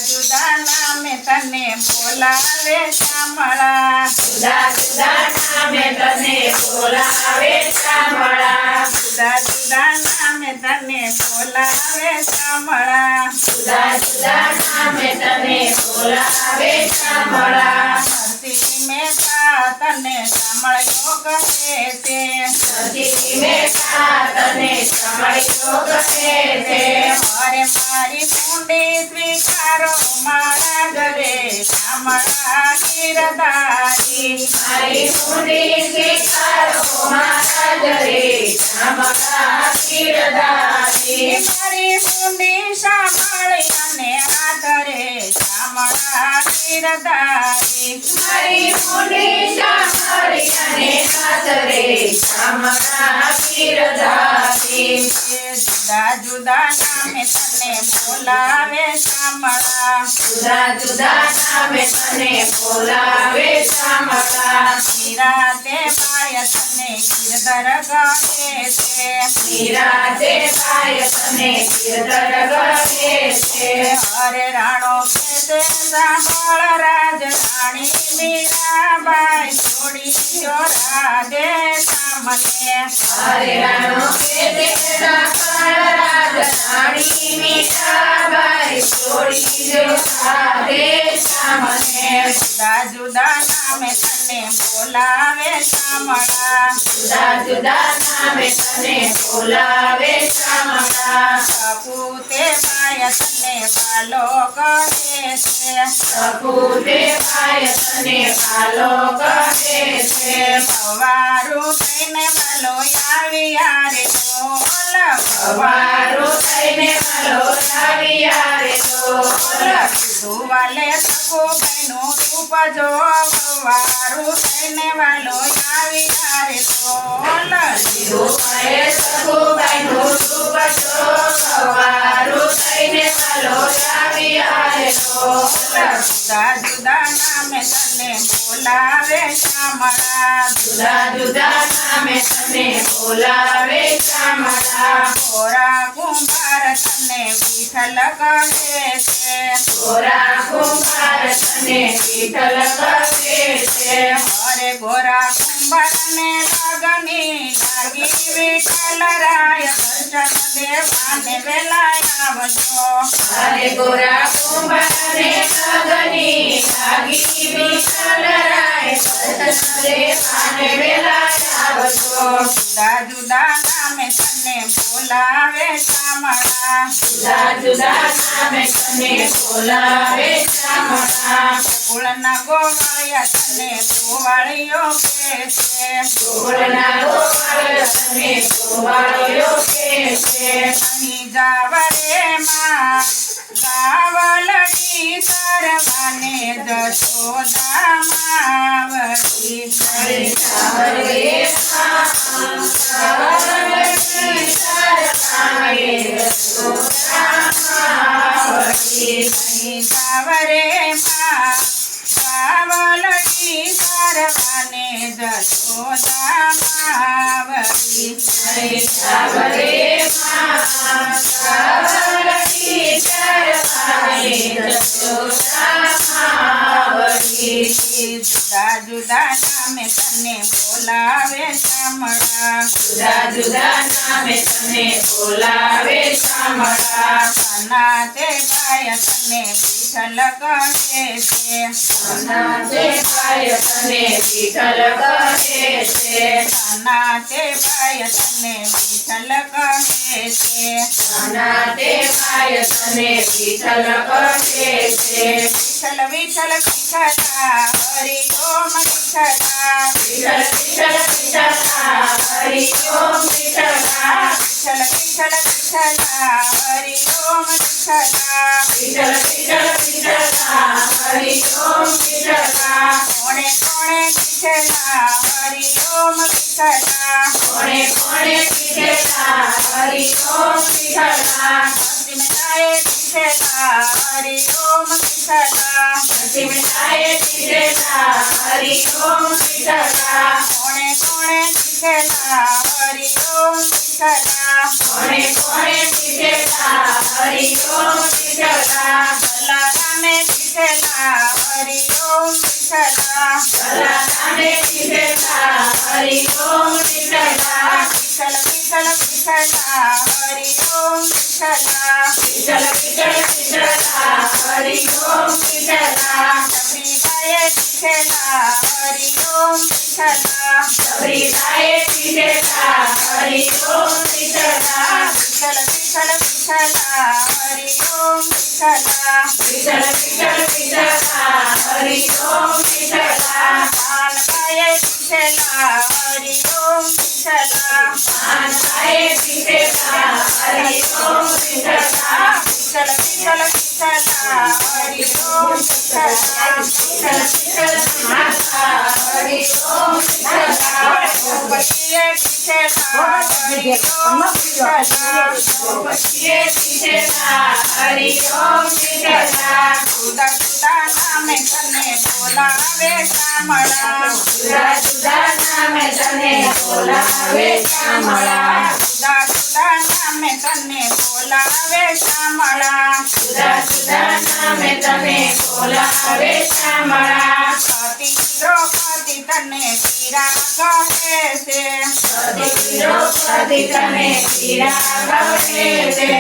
જુદા નામે તને બોલાવે શામળા જુદા જુદા નામે તને બોલાવે શામળા જુદા જુદા નામે તને બોલાવે શામળા જુદા જુદા નામે તને બોલાવે શામળા નરસિંહ મહેતા તને શામળિયો કહે છે નરસિંહ મહેતા તને શામળિયો કહે છે અરે મારી કુંડી સ્વીકારો મારા ઘરે શામળા ગીરધારી મારી કુંડી સ્વીકારો મારા ઘરે શામળા ગીરધારી મારી કુંડી સાંભળી અને આધરે શામળા ગીરધારી મારી કુંડી શામળી અને આદરે શામળા ગીરધારી જુદા જુદા નામે તને બોલાવે શામળા જુદા જુદા નામે તને બોલાવે શામળા નિરાતે પાય તને ગીરધર કહે છે નિરાતે પાય તને ગીરધર કહે છે હરે રાણો કે તે સાંભળ રાજરાણી મીરાબાઈ છોડી જો રાધે સામને હરે રાણો કે તેરા રાજરાણી મીઠાબાઈ છોડી જો રાધે સામને જુદા જુદા નામે તને બોલાવે શામળા જુદા જુદા નામે તને બોલાવે શામળા સપૂતે પાય તને વાલો કહે છે સપૂતે પાય તને વાલો કહે છે સવારું થઈને વાલો આવ્યા રે બોલ સવારો થઈને વાલો આવ્યા રે ડોલ વાલે સખો બહેનું રૂપ જો સવારું થઈને વાલો આવ્યા રે બોલ રૂપે સખુબાઈનું રૂપ જો સવારો થઈને વાલો આવ્યા રે ડોલ જુદા જુદા નામે તને બોલાવે શામળા જુદા જુદા નામે તને બોલાવે શામળા ગોરા કુંભાર તને વિઠ્ઠલ કહે છે ગોરા કુંભાર તને વિઠ્ઠલ કહે છે અરે ગોરા કુંભારને લગની લાગી વિઠ્ઠલ રાય દર્શન દેવાને વેલા આવજો હરે ગોરા કુંભારને લગની લાગી વિઠ્ઠલ રાય દર્શન દેવાને વેલા આવજો જુદા જુદા નામે તને બોલાવે શામળા જુદા જુદા નામે તને બોલાવે શામળા કુળના ગોવાળિયા તને ગોવાળિયો કહે છે ગોળના ગોવાળ તને ગોવાળિયો કહે છે અહીં જાવરે માં ગાવલડી તરવાને જશોદા માવડી હરે સાવરે સાવરતી સરકારે સોદામાવતી અહીં જાવરે માં ગાવલડી તરવાને જશોદા માવડી હરે સાવરે સાવરતી સરકારે સોદામાવતી જુદા જુદા નામે તને બોલાવે શામળા જુદા જુદા નામે તને બોલાવે શામળા નાતે પાય તને વિઠ્ઠલ કહે છે નાતે પાય તને વિઠ્ઠલ કહે છે નાતે પાય તને વિઠ્ઠલ કહે છે નાતે પાય તને વિઠ્ઠલ કહે છે વિઠ્ઠલ વિઠ્ઠલ વિઠ્ઠલા હરિ ઓમ વિઠ્ઠલા વિઠ્ઠલ વિઠ્ઠલ વિઠ્ઠલા હરિ ઓમ વિઠ્ઠલા વિઠ્ઠલ વિઠ્ઠલ વિઠ્ઠલા હરિ ઓમ વિઠ્ઠલા વિઠ્ઠલ વિઠ્ઠલ વિઠ્ઠલા હરિ ઓમ વિઠ્ઠલા કોણે કોણે વિઠ્ઠલા હરિ ઓમ વિઠ્ઠલા કોણે કોણે વિઠ્ઠલા હરિ ઓમ વિઠ્ઠલા અસીમતાએ વિઠ્ઠલા હરિ ઓમ વિઠ્ઠલા અસીમતાએ વિઠ્ઠલા હરિ ઓમ વિઠ્ઠલા કોણે કોણે વિઠ્ઠલા હરિ ઓમ વિઠ્ઠલા કોણે કોણે વિઠ્ઠલા હરિ ઓમ વિઠ્ઠલા જલારામે વિઠ્ઠલા ભલા સામે વિઠ્ઠલા હરિ ઓમ વિઠ્ઠલા વિઠ્ઠલ વિઠ્ઠલ વિઠ્ઠલા હરિ ઓમ વિઠ્ઠલા વિઠ્ઠલ વિઠ્ઠલ વિઠ્ઠલા હરિ ઓમ વિઠ્ઠલા સબરી ગાયે વિઠ્ઠલા હરિ ઓમ વિઠ્ઠલા સબરી ગાયે વિઠ્ઠલા હરિ ઓમ વિઠ્ઠલા વિઠ્ઠલ વિઠ્ઠલ વિઠ્ઠલા હરિ ઓમ વિઠ્ઠલા વિઠ્ઠલ વિઠ્ઠલ વિઠ્ઠલા હરિ ઓમ વિઠ્ઠલા પાન ગાયે વિઠ્ઠલા હરિ ઓમ વિઠ્ઠલા પાન ગાયે વિઠ્ઠલા હરિ ઓમ વિઠ્ઠલા વિઠ્ઠલ વિઠ્ઠલ વિઠ્ઠલા હરિ ઓમ વિઠ્ઠલા વિઠ્ઠલ વિઠ્ઠલ વિઠ્ઠલા હરિ ઓમ વિઠ્ઠલા ગણપતિએ વિઠ્ઠલા હરિ ઓમ વિઠ્ઠલા ગણપતિએ વિઠ્ઠલા હરિ ઓમ વિઠ્ઠલા જુદા જુદા નામે તને બોલાવે શામળા જુદા જુદા નામે તને બોલાવે શ્યામળા જુદા જુદા નામે તને બોલાવે શામળા જુદા જુદા નામે તને બોલાવે શ્યામળા સતી દ્રૌપદી તને વીરા કહે છે દ્રૌપદી તને વીરા કહે છે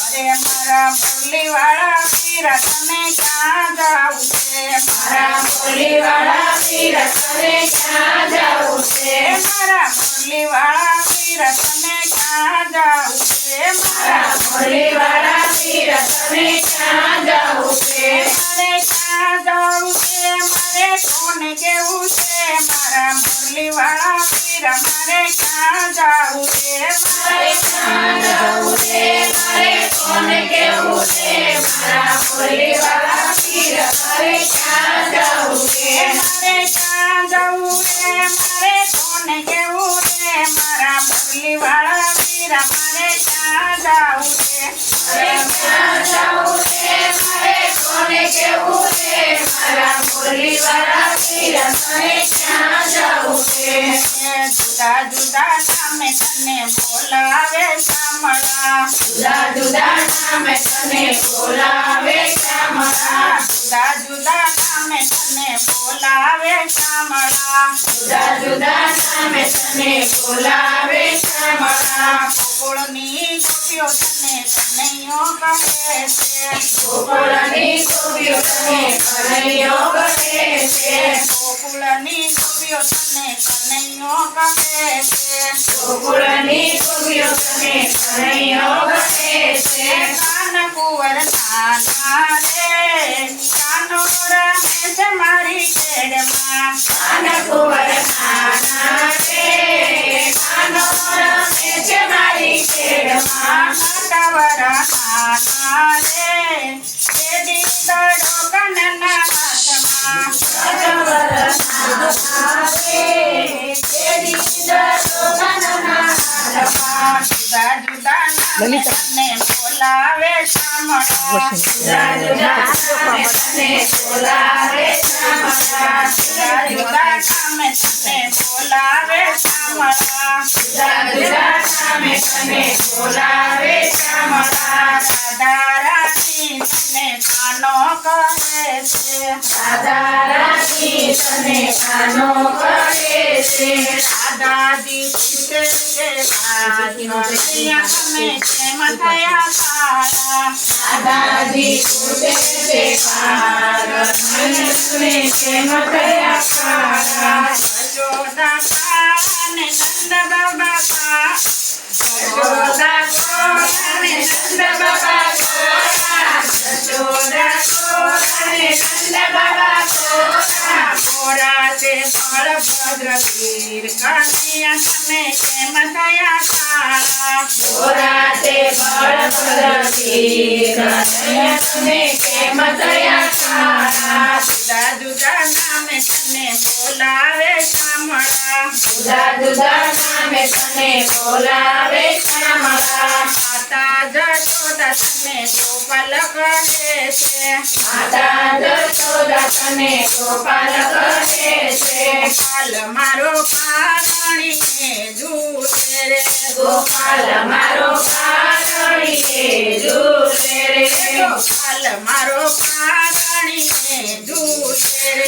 અરે મારા મુરલીવાળા વીરા તને ક્યાં જાવું છે મારા બોલીવાળા વીર તને ક્યાં જાવું છે મારા મુરલીવાળા વીરા તને ક્યાં જાવું છે મારા બોલીવાળા વીર તને ક્યાં જાવું છે મારે ક્યાં જાવું છે મારે કોને કેવું છે મારા મુરલીવાળા વીરા મારે ક્યાં જાવું છે મારે ક્યાં જાવું છે મારે કોને કેવું છે મારા બોલીવાળા વીર મારે ક્યાં જાવું છે મારે ક્યાં જવું રે મારે કોને કેવું રે મારા મુરલીવાળા વીરા મારે ક્યાં જાવું છે મારે ક્યાં જાવું છે મારે કોને કેવું છે મારા બોલીવાળા વીર મારે ક્યાં જાવું છે જુદા જુદા નામે તને બોલાવે શામળા જુદા જુદા નામે તને બોલાવે શ્યામળા જુદા જુદા નામે તને બોલાવે શામળા જુદા જુદા નામે તને બોલાવે શ્યામળા ગોકુળની ગોપીઓ તને કનૈયો કહે છે ગોકુળની ગોપીઓ તને કનૈયો કહે છે ગોકુળની ગોપીઓ તને કનૈયો કહે છે ગોકુળની ગોપીઓ તને કનૈયો કહે છે કાન કુંવર નાના રે કાનો રમે છે મારી ખેડમાં કાન કુંવર નાના રે કાનો રમે છે મારી ખેડમાં કાવર નાના રે કેડી દડો કનના હાથમાં કનવર નાના રે કેડી દડો કનના હાથમાં જુદા જુદા નામે તને બોલાવે શામળા જુદા જુદા નામે તને બોલાવે શ્યામળા જુદા જુદા નામે તને બોલાવે શામળા જુદા જુદા નામે તને બોલાવે શ્યામળા રાધા રાણી તને કાનો કહે છે રાધા રાણી તને કાનો કહે છે દાદી પૂછે છે રાધૈયા તમે કેમ થયા તારા દાદાજી પૂછે છે પાર્વતીને કેમ થયા કાળા યશોદા કાને નંદ બાબા કા યશોદા કોને નંદ બાબા કોરા યશોદા કોને નંદ બાબા કોરા મોરા છે બળભદ્ર વીર કનૈયા તમે કેમ થયા તારા કોરા તે બળભદ્ર વીર કનૈયા તમે કેમ થયા કાળા જુદા જુદા નામે તને બોલાવે શામળા જુદા જુદા નામે તને બોલાવે શ્યામળા માતા જશોદા તને ગોપાલ કહે છે માતા જશોદા તને ગોપાલ કહે છે ગોપાલ મારો પારણીને જુએ રે ગોપાલ મારો કારણીએ જુએ રે ગોપાલ મારો પારણીને જુએ રે